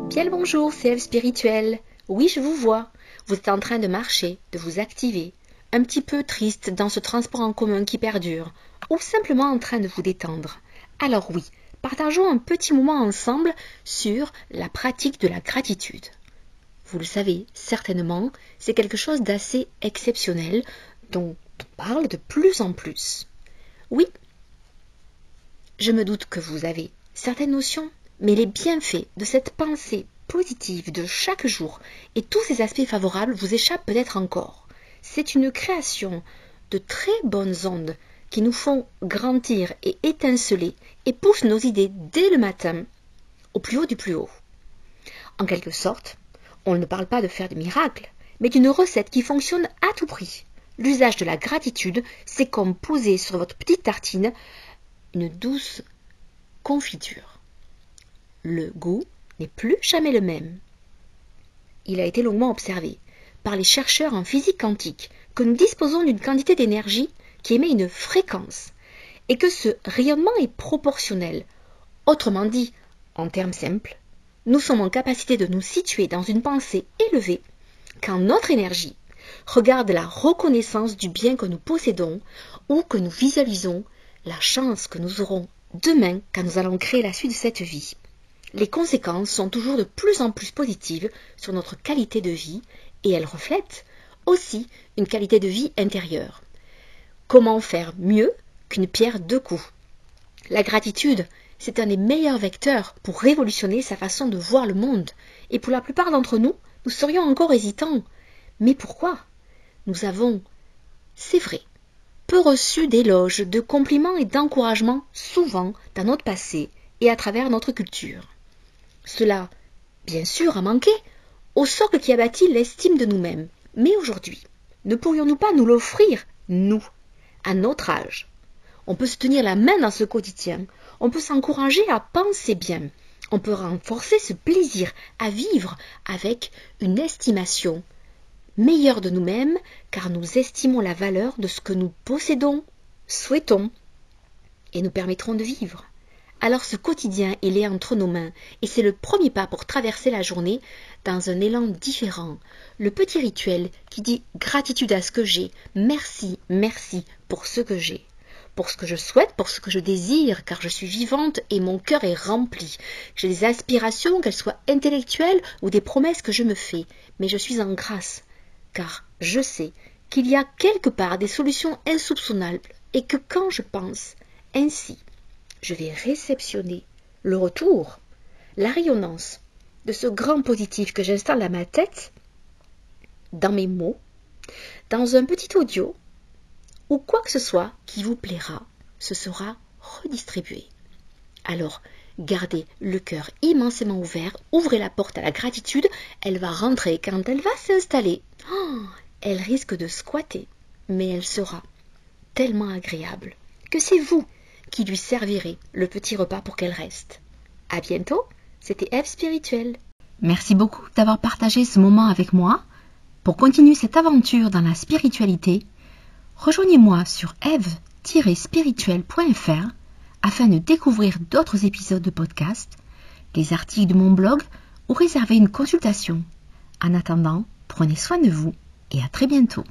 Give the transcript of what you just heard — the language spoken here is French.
Bien le bonjour, c'est Eve Spirituelle. Oui, je vous vois. Vous êtes en train de marcher, de vous activer, un petit peu triste dans ce transport en commun qui perdure, ou simplement en train de vous détendre. Alors oui, partageons un petit moment ensemble sur la pratique de la gratitude. Vous le savez certainement, c'est quelque chose d'assez exceptionnel dont on parle de plus en plus. Oui, je me doute que vous avez certaines notions, mais les bienfaits de cette pensée positive de chaque jour et tous ces aspects favorables vous échappent peut-être encore. C'est une création de très bonnes ondes qui nous font grandir et étinceler et poussent nos idées dès le matin au plus haut du plus haut. En quelque sorte, on ne parle pas de faire des miracles, mais d'une recette qui fonctionne à tout prix. L'usage de la gratitude, c'est comme poser sur votre petite tartine une douce confiture. Le goût n'est plus jamais le même. Il a été longuement observé par les chercheurs en physique quantique que nous disposons d'une quantité d'énergie qui émet une fréquence et que ce rayonnement est proportionnel. Autrement dit, en termes simples, nous sommes en capacité de nous situer dans une pensée élevée quand notre énergie regarde la reconnaissance du bien que nous possédons ou que nous visualisons la chance que nous aurons demain quand nous allons créer la suite de cette vie. Les conséquences sont toujours de plus en plus positives sur notre qualité de vie et elles reflètent aussi une qualité de vie intérieure. Comment faire mieux qu'une pierre deux coups ? La gratitude, c'est un des meilleurs vecteurs pour révolutionner sa façon de voir le monde. Et pour la plupart d'entre nous, nous serions encore hésitants. Mais pourquoi ? Nous avons, c'est vrai, peu reçu d'éloges, de compliments et d'encouragements souvent dans notre passé et à travers notre culture. Cela, bien sûr, a manqué au socle qui a bâti l'estime de nous-mêmes. Mais aujourd'hui, ne pourrions-nous pas nous l'offrir, nous, à notre âge ? On peut se tenir la main dans ce quotidien, on peut s'encourager à penser bien, on peut renforcer ce plaisir à vivre avec une estimation meilleure de nous-mêmes, car nous estimons la valeur de ce que nous possédons, souhaitons, et nous permettront de vivre. Alors ce quotidien, il est entre nos mains, et c'est le premier pas pour traverser la journée dans un élan différent. Le petit rituel qui dit gratitude à ce que j'ai, merci, merci pour ce que j'ai. Pour ce que je souhaite, pour ce que je désire, car je suis vivante et mon cœur est rempli. J'ai des aspirations, qu'elles soient intellectuelles ou des promesses que je me fais, mais je suis en grâce, car je sais qu'il y a quelque part des solutions insoupçonnables et que quand je pense ainsi, je vais réceptionner le retour, la rayonnance de ce grand positif que j'installe à ma tête, dans mes mots, dans un petit audio, ou quoi que ce soit qui vous plaira, ce sera redistribué. Alors, gardez le cœur immensément ouvert, ouvrez la porte à la gratitude, elle va rentrer quand elle va s'installer. Elle risque de squatter, mais elle sera tellement agréable que c'est vous qui lui servirez le petit repas pour qu'elle reste. À bientôt, c'était Eve Spirituelle. Merci beaucoup d'avoir partagé ce moment avec moi. Pour continuer cette aventure dans la spiritualité, rejoignez-moi sur eve-spirituelle.fr afin de découvrir d'autres épisodes de podcast, les articles de mon blog ou réserver une consultation. En attendant, prenez soin de vous et à très bientôt.